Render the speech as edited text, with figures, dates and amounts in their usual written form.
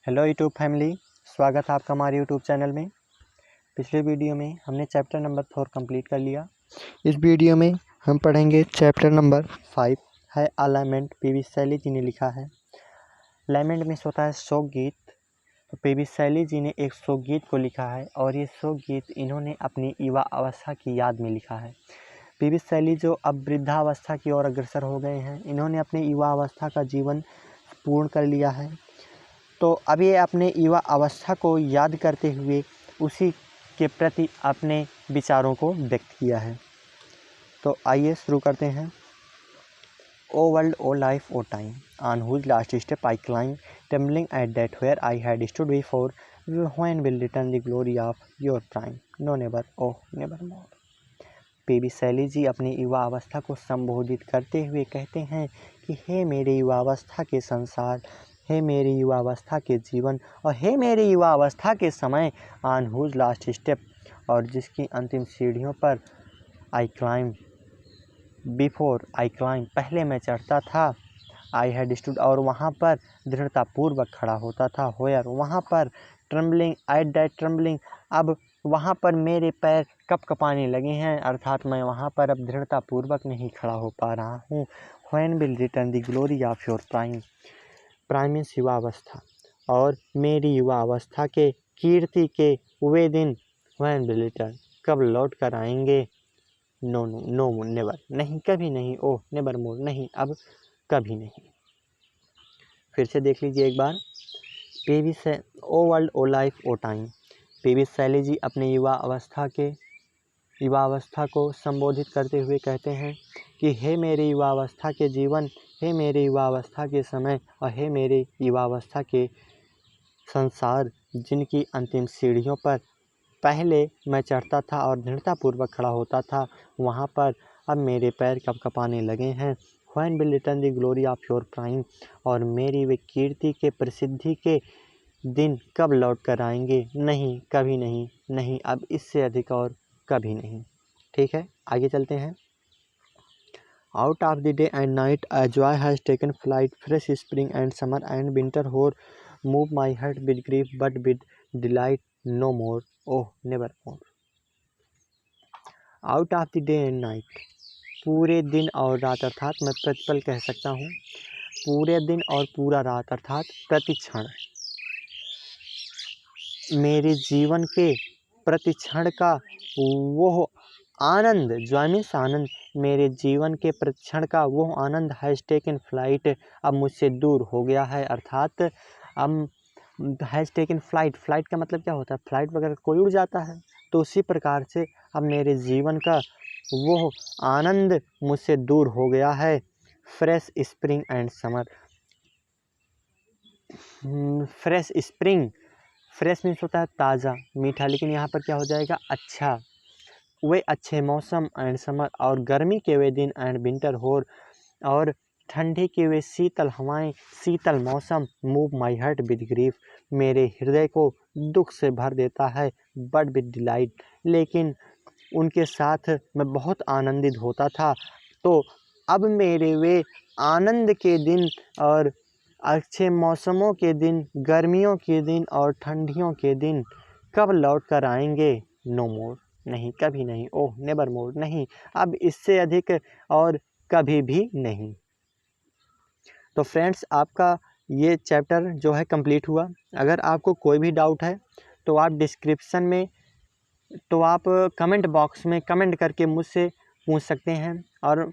Hello YouTube family, स्वागत है आपका हमारे यूट्यूब चैनल में। पिछले वीडियो में हमने चैप्टर नंबर 4 कंप्लीट कर लिया। इस वीडियो में हम पढ़ेंगे चैप्टर नंबर 5 है अलाइनमेंट। पीवी शैली जी ने लिखा है। अलाइनमेंट में होता है शोक गीत। तो पीवी शैली जी ने एक शोक गीत को लिखा है और ये शोक गीत इन्होंने अपनी युवा अवस्था की याद में लिखा है। पीवी शैली जो अब वृद्धावस्था की ओर अग्रसर हो गए हैं, इन्होंने अपनी युवा अवस्था का जीवन पूर्ण कर लिया है। तो अब ये अपने युवा अवस्था को याद करते हुए उसी के प्रति अपने विचारों को व्यक्त किया है। तो आइए शुरू करते हैं। O world, O life, O time, on whose last step I climb, trembling at that where I had stood before, when will return the glory of your prime, no never, O never more. PV Shelley ji अपनी युवा अवस्था को संबोधित करते हुए कहते हैं कि हे मेरे युवा अवस्था के संसार, हे मेरी युवा अवस्था के जीवन और हे मेरी युवा अवस्था के समय, ऑन हुज लास्ट स्टेप, और जिसकी अंतिम सीढ़ियों पर आई क्लाइंब, बिफोर आई क्लाइंब, पहले मैं चढ़ता था, आई हैड स्टूड, और वहाँ पर दृढ़तापूर्वक खड़ा होता था, होयर, वहाँ पर, ट्रम्बलिंग एट दैट ट्रम्बलिंग, अब वहाँ पर मेरे पैर कँपकँपाने लगे हैं, अर्थात मैं वहाँ पर अब दृढ़तापूर्वक नहीं खड़ा हो पा रहा हूँ। When will return the glory of your prime, prime means युवा अवस्था, और मेरी युवा अवस्था के कीर्ति के वे दिन, व्हेन विल रिटर्न, कब लौट कर आएंगे, नो नो नो नेवर, नहीं कभी नहीं, ओह नेवर मोर, नहीं अब कभी नहीं। फिर से देख लीजिए एक बार। पीवी से ओ world, O life, O time. PV Shelley जी अपने युवा अवस्था को संबोधित करते हुए कहते हैं कि हे मेरे युवा अवस्था के जीवन, हे मेरे युवा अवस्था के समय और हे मेरे युवा अवस्था के संसार, जिनकी अंतिम सीढ़ियों पर पहले मैं चढ़ता था और दृढ़तापूर्वक खड़ा होता था, वहाँ पर अब मेरे पैर कँपकँपाने लगे हैं। When will return the glory of your prime, और मेरी वे कीर्ति के, प्रसिद्धि के दिन कब लौट कर आएंगे, नहीं कभी नहीं, नहीं अब इससे अधिक और कभी नहीं। ठीक है, आगे चलते हैं। Out of the day and night a joy has taken flight, fresh spring and summer and winter hoar move my heart with grief but with delight, no more, oh never more. Out of the day and night, पूरे दिन और रात, अर्थात मैं प्रतिपल कह सकता हूँ, पूरे दिन और पूरा रात, अर्थात प्रति क्षण, मेरे जीवन के प्रति क्षण का वो आनंद, जॉय मीन्स आनंद, मेरे जीवन के प्रति क्षण का वो आनंद हैज़ टेकन फ्लाइट, अब मुझसे दूर हो गया है, अर्थात अब हैज़ टेकन फ्लाइट, फ्लाइट का मतलब क्या होता है, फ्लाइट वगैरह कोई उड़ जाता है, तो उसी प्रकार से अब मेरे जीवन का वो आनंद मुझसे दूर हो गया है। Fresh spring and summer, fresh spring, fresh means होता है ताज़ा, मीठा, लेकिन यहाँ पर क्या हो जाएगा, अच्छा, वे अच्छे मौसम एंड समर, और गर्मी के वे दिन, एंड विंटर होर, और ठंडी के वे शीतल हवाएं, शीतल मौसम, move my heart with grief, मेरे हृदय को दुख से भर देता है, बट विद डिलाइट, लेकिन उनके साथ मैं बहुत आनंदित होता था। तो अब मेरे वे आनंद के दिन और अच्छे मौसमों के दिन, गर्मियों के दिन और ठंडियों के दिन कब लौट कर आएंगे, नो मोर, नहीं कभी नहीं, ओह नेवर मोर, नहीं अब इससे अधिक और कभी भी नहीं। तो फ्रेंड्स, आपका ये चैप्टर जो है कंप्लीट हुआ। अगर आपको कोई भी डाउट है तो आप डिस्क्रिप्शन में, तो आप कमेंट बॉक्स में कमेंट करके मुझसे पूछ सकते हैं, और